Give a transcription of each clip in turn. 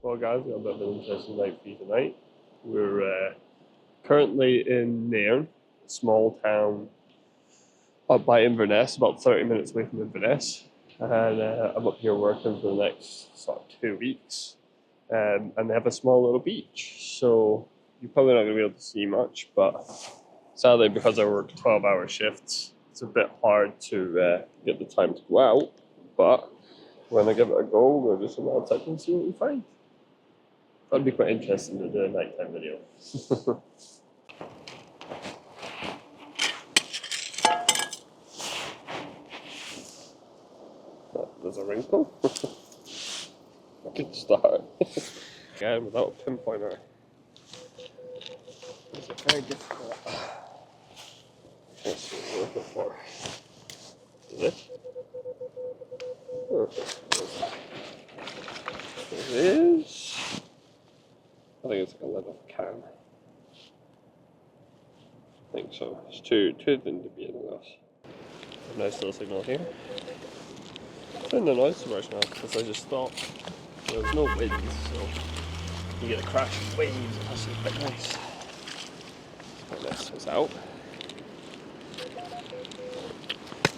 Well guys, we've got a bit of an interesting night for you tonight. We're currently in Nairn, a small town up by Inverness, about 30 minutes away from Inverness. And I'm up here working for the next sort of 2 weeks. And they have a small little beach, so you're probably not going to be able to see much, but sadly because I work 12-hour shifts, it's a bit hard to get the time to go out, but we're going to give it a go. We'll do some odd touch and see what we find. That'd be quite interesting to do a nighttime video. There's a wrinkle. Good start. Again, without a pinpointer. It's very difficult. Let's see what we're looking for. Is it? Oh, it is. I think it's like a lid of a can. I think so. It's too thin to be in this. A nice little signal here. Turn the noise so much now because I just thought there was no wind, so you get a crash of waves. That's quite nice. It's out.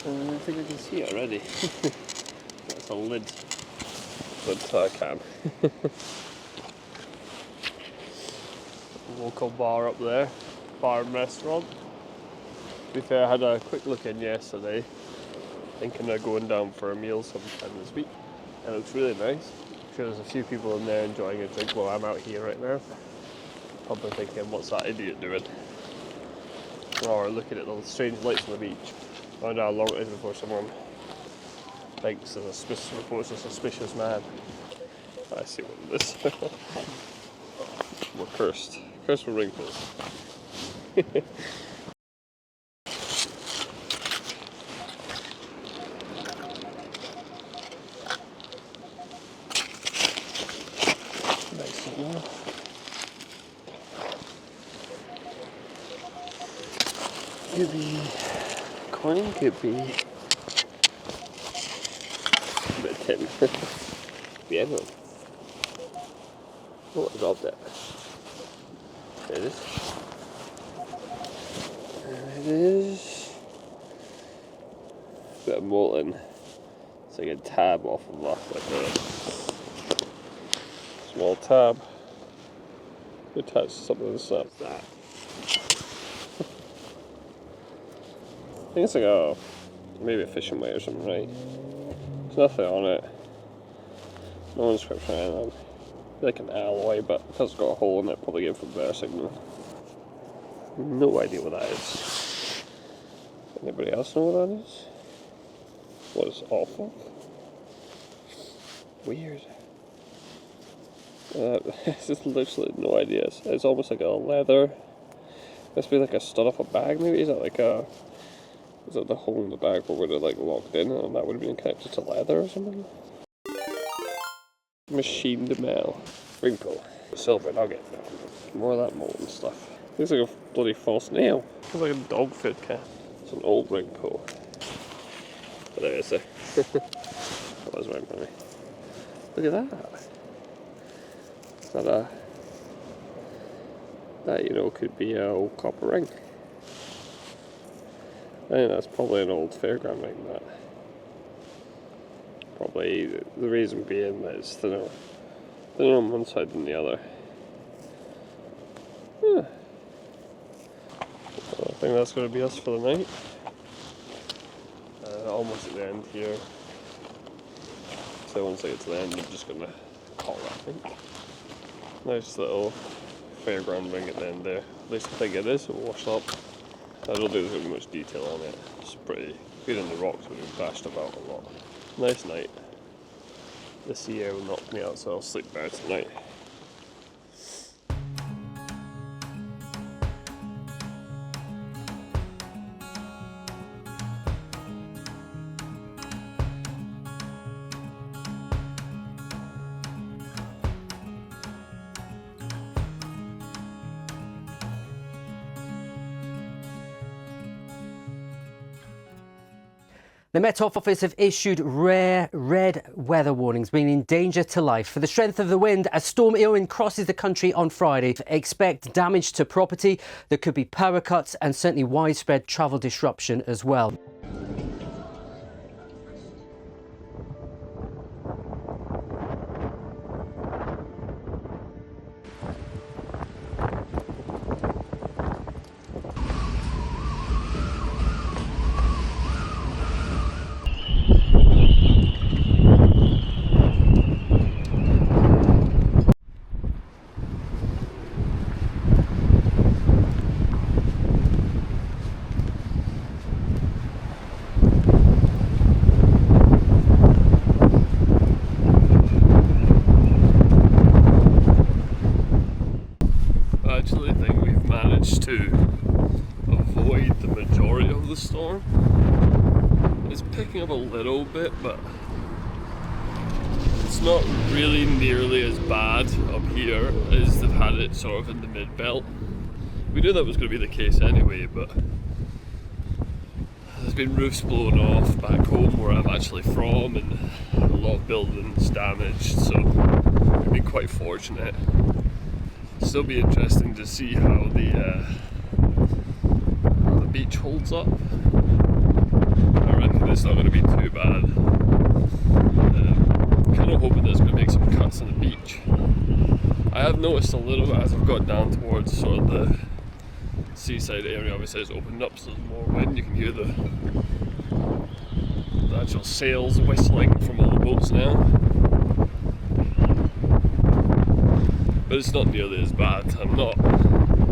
I think I can see it already. That's a lid to a can. Local bar up there, bar and restaurant. To be fair, I had a quick look in yesterday, thinking of going down for a meal sometime this week. It looks really nice. I'm sure there's a few people in there enjoying a drink while I'm out here right now. Probably thinking, what's that idiot doing? Or looking at the strange lights on the beach. I wonder how long it is before someone thinks reports a suspicious man. I see what it is. We're cursed. Cursed with wrinkles. Nice signal. Could be coin, could be a bit of tin. Could be anyone. Oh, I dropped it. There it is. There it is. A bit of molten. It's like a tab off of that, like a small tab. Attach something like that. I think it's like maybe a fishing weight or something, right? There's nothing on it. No inscription on it. Like an alloy, but because it's got a hole in it, probably give it a better signal. No idea what that is. Anybody else know what that is? What is awful? Weird. It's just literally no idea. It's almost like a leather. Must be like a stud off a bag, maybe? Is that the hole in the bag where we're like locked in and that would have been connected to leather or something? Machined metal. Wrinkle. Silver nugget. More of that molten stuff. Looks like a bloody false nail. Looks like a dog food can. It's an old ring pull. But there it is there. That was right for me. Look at that. Is that that, you know, could be an old copper ring. I think that's probably an old fairground ring, that. Probably the reason being that it's thinner on one side than the other. Yeah. Well, I think that's going to be us for the night. Almost at the end here. So once I get to the end, I'm just going to call it, I think. Nice little fairground ring at the end there. At least I think it is. It'll wash up. I don't think there's going to be much detail on it. It's pretty good in the rocks, but we've bashed about a lot. Nice night. The sea air will knock me out, so I'll sleep better tonight. The Met Office have issued rare red weather warnings, meaning danger to life. For the strength of the wind, as Storm Nairn crosses the country on Friday, expect damage to property. There could be power cuts and certainly widespread travel disruption as well. I actually think we've managed to avoid the majority of the storm. It's picking up a little bit, but it's not really nearly as bad up here as they've had it sort of in the mid-belt. We knew that was going to be the case anyway, but there's been roofs blown off back home where I'm actually from, and a lot of buildings damaged, so we've been quite fortunate. Still be interesting to see how the beach holds up. I reckon it's not going to be too bad. Kind of hoping there's going to make some cuts on the beach. I have noticed a little bit as I've got down towards sort of the seaside area. Obviously it's opened up, so there's more wind. You can hear the actual sails whistling from all the boats now. But it's not nearly as bad.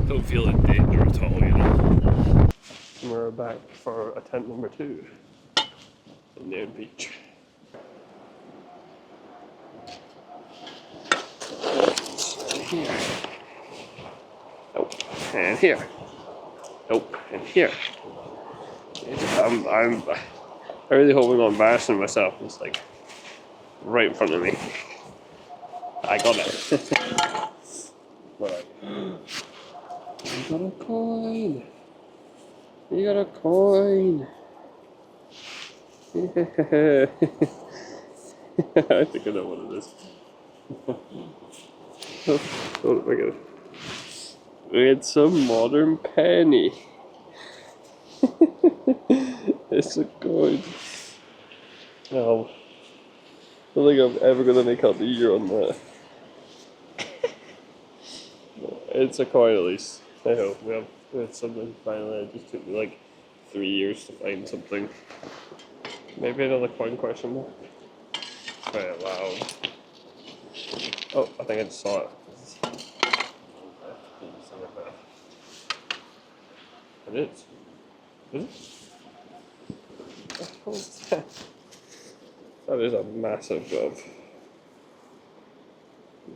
Don't feel in danger at all, you know. And we're back for attempt number 2 on Nairn Beach. Here. Oh, and here. Oh, and here. I'm really hoping I'm not embarrassing myself. It's like right in front of me. I got it. Right. You got a coin. You got a coin. I think I know what it is. Oh my god. It's a modern penny. It's a coin. No. I don't think I'm ever going to make out the year on that. It's a coin at least. I hope we have something finally. It just took me like 3 years to find something. Maybe another coin question mark. Very loud. Oh, I think I just saw it. It is. Is it? What's that? That is a massive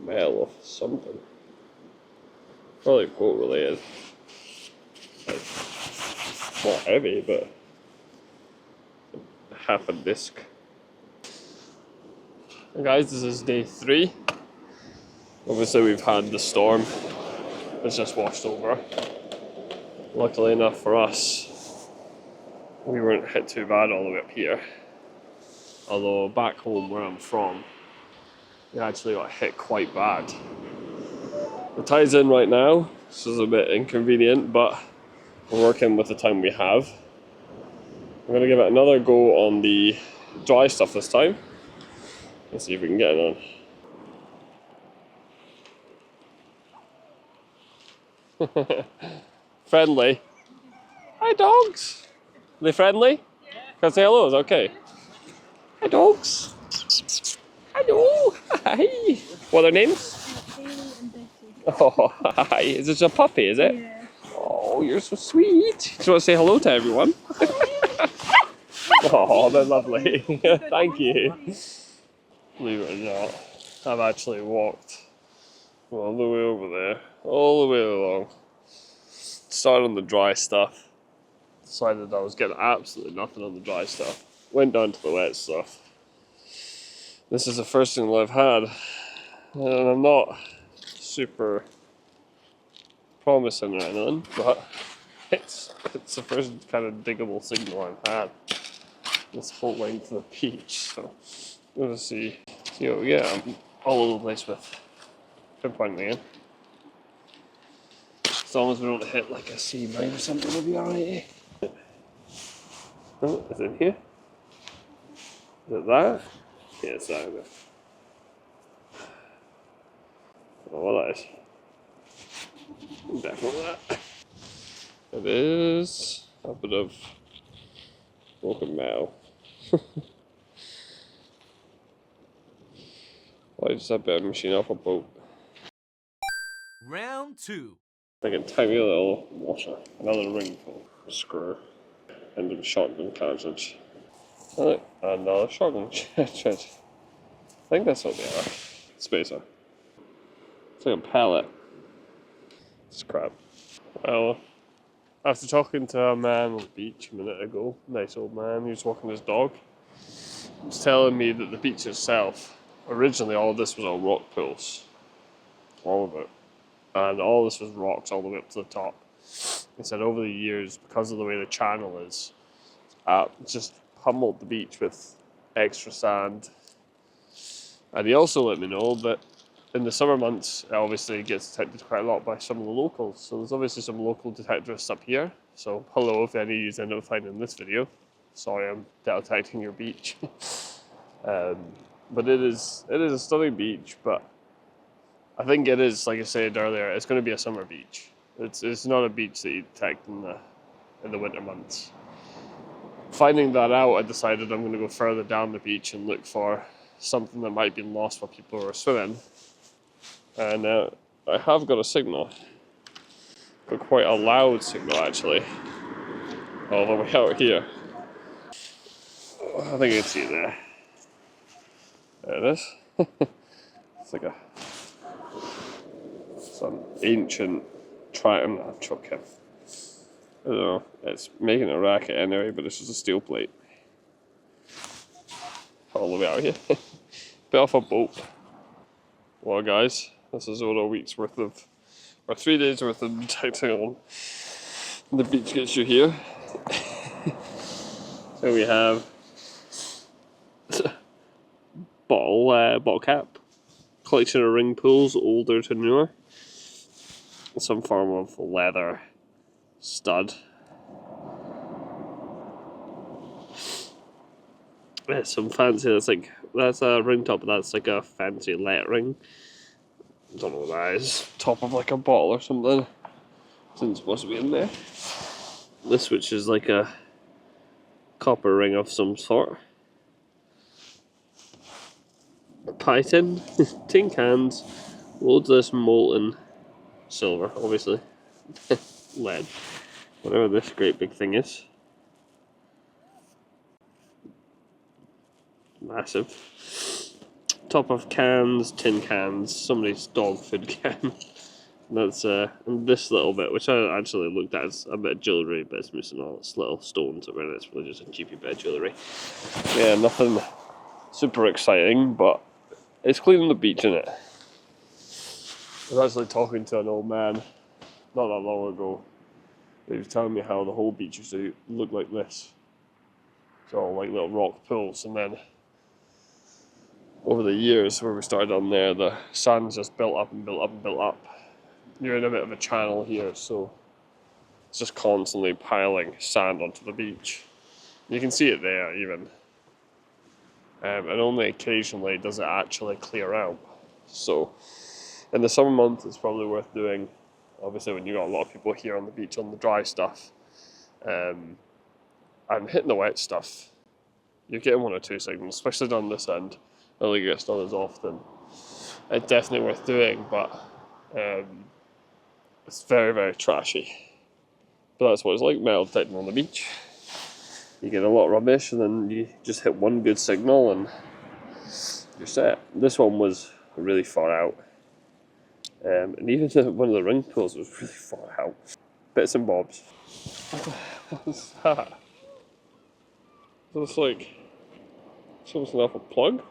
mail of something. Probably boat related. Like, not heavy, but half a disc. Hey guys, this is day 3. Obviously we've had the storm. It's just washed over. Luckily enough for us, we weren't hit too bad all the way up here. Although back home where I'm from, we actually got hit quite bad. The tide's in right now, so it's a bit inconvenient, but we're working with the time we have. I'm going to give it another go on the dry stuff this time. Let's see if we can get it on. Friendly. Hi dogs! Are they friendly? Yeah. Can I say hello? Is that okay? Hi dogs! Hello! Hi! What are their names? Oh, hi. Is this a puppy, is it? Yeah. Oh, you're so sweet. Do you want to say hello to everyone? Oh, they're lovely. Thank you. Believe it or not, I've actually walked all the way over there, all the way along. Started on the dry stuff. Decided I was getting absolutely nothing on the dry stuff. Went down to the wet stuff. This is the first thing that I've had, and I'm not super promising or anything, but it's the first kind of diggable signal I've had. this whole length of the beach. So we'll just see what we get. I'm all over the place with pinpointing in. As long as we don't hit like a sea mine or something, we'll be alright. Oh, is it in here? Is it that? Yeah, it's that. I don't know what that is. Definitely that. It is a bit of broken metal. Well, I just had a bit of machine off a boat. Round 2. Like a tiny little washer, another ring pull, screw, and a shotgun cartridge. And another shotgun cartridge. I think that's what they are. Spacer. It's like a pallet. It's crap. Well, after talking to a man on the beach a minute ago, nice old man, he was walking his dog, he was telling me that the beach itself, originally all of this was all rock pools. All of it. And all this was rocks all the way up to the top. He said over the years, because of the way the channel is, just pummeled the beach with extra sand. And he also let me know that in the summer months, it obviously gets detected quite a lot by some of the locals. So there's obviously some local detectorists up here. So hello, if any of you end up finding this video. Sorry, I'm detecting your beach. But it is a stunning beach, but I think it is, like I said earlier, it's going to be a summer beach. It's not a beach that you detect in the winter months. Finding that out, I decided I'm going to go further down the beach and look for something that might be lost while people are swimming. And I have got a signal, but quite a loud signal actually, all the way out here. I think you can see it there. There it is. It's like some ancient Triton truck. I don't know, it's making a racket anyway, but it's just a steel plate. All the way out here. Bit off a boat. Well guys, this is all a week's worth of, or 3 days worth of detecting on the beach gets you here. So we have bottle cap, collection of ring pulls, older to newer, some form of leather stud. Yeah, some fancy, that's a ring top, but that's like a fancy lettering. I don't know what that is. Top of like a bottle or something. Isn't supposed to be in there. This, which is like a copper ring of some sort. A pie tin, tin cans, loads of this molten silver, obviously. Lead. Whatever this great big thing is. Massive. Top of cans, tin cans, somebody's dog food can. That's and this little bit, which I actually looked at as a bit of jewellery, but it's missing all its little stones over it. It's really just a cheapy bit of jewellery. Yeah, nothing super exciting, but it's cleaning the beach, isn't it? I was actually talking to an old man not that long ago. He was telling me how the whole beach used to look like this. It's all like little rock pools, and then over the years where we started on there, the sand's just built up and built up and built up. You're in a bit of a channel here, so it's just constantly piling sand onto the beach. You can see it there even. And only occasionally does it actually clear out. So in the summer months it's probably worth doing, obviously when you've got a lot of people here on the beach on the dry stuff. And hitting the wet stuff, you're getting 1 or 2 signals, especially down this end. I don't think it gets done as often. It's definitely worth doing, but it's very, very trashy. But that's what it's like metal detecting on the beach. You get a lot of rubbish and then you just hit one good signal and you're set. This one was really far out. And even one of the ring pulls was really far out. Bits and bobs. What's that? Looks like something off a plug.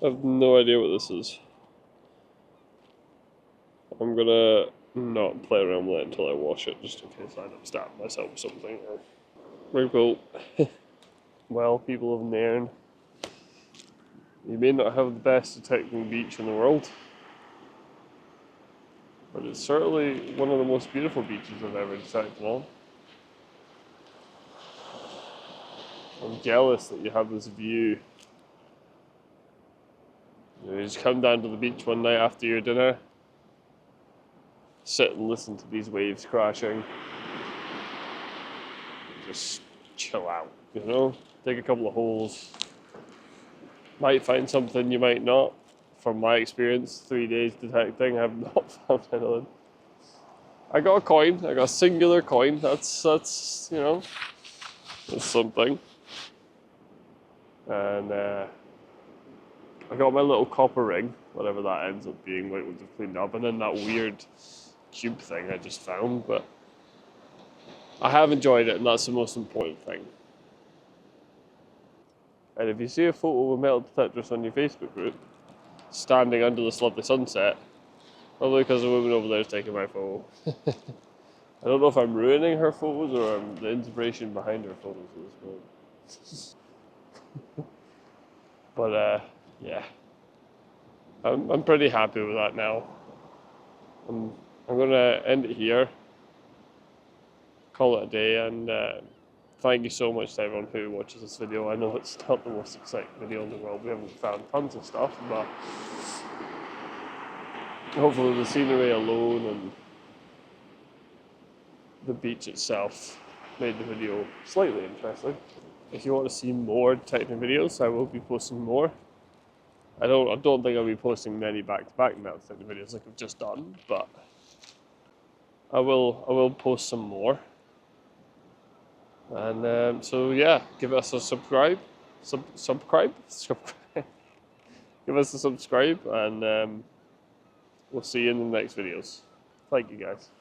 I have no idea what this is. I'm gonna not play around with it until I wash it, just in case I end up stabbing myself with something. Very cool. Well, people of Nairn, you may not have the best detecting beach in the world, but it's certainly one of the most beautiful beaches I've ever detected on. I'm jealous that you have this view. You just come down to the beach one night after your dinner, sit and listen to these waves crashing, just chill out, you know? Take a couple of holes. Might find something, you might not. From my experience, 3 days detecting, I have not found anything. I got a coin, I got a singular coin, that's you know, that's something. And I got my little copper ring, whatever that ends up being, like once I've cleaned up, and then that weird cube thing I just found, but I have enjoyed it, and that's the most important thing. And if you see a photo of a metal detectorist on your Facebook group, standing under this lovely sunset, probably because the woman over there is taking my photo. I don't know if I'm ruining her photos or I'm the inspiration behind her photos at this moment. But yeah, I'm pretty happy with that now. I'm gonna end it here, call it a day, and thank you so much to everyone who watches this video. I know it's not the most exciting video in the world. We haven't found tons of stuff, but hopefully the scenery alone and the beach itself made the video slightly interesting. If you want to see more detecting videos, I will be posting more. I don't think I'll be posting many back-to-back metal detecting videos like I've just done, but I will post some more. And so yeah, give us a subscribe. Give us a subscribe, and we'll see you in the next videos. Thank you guys.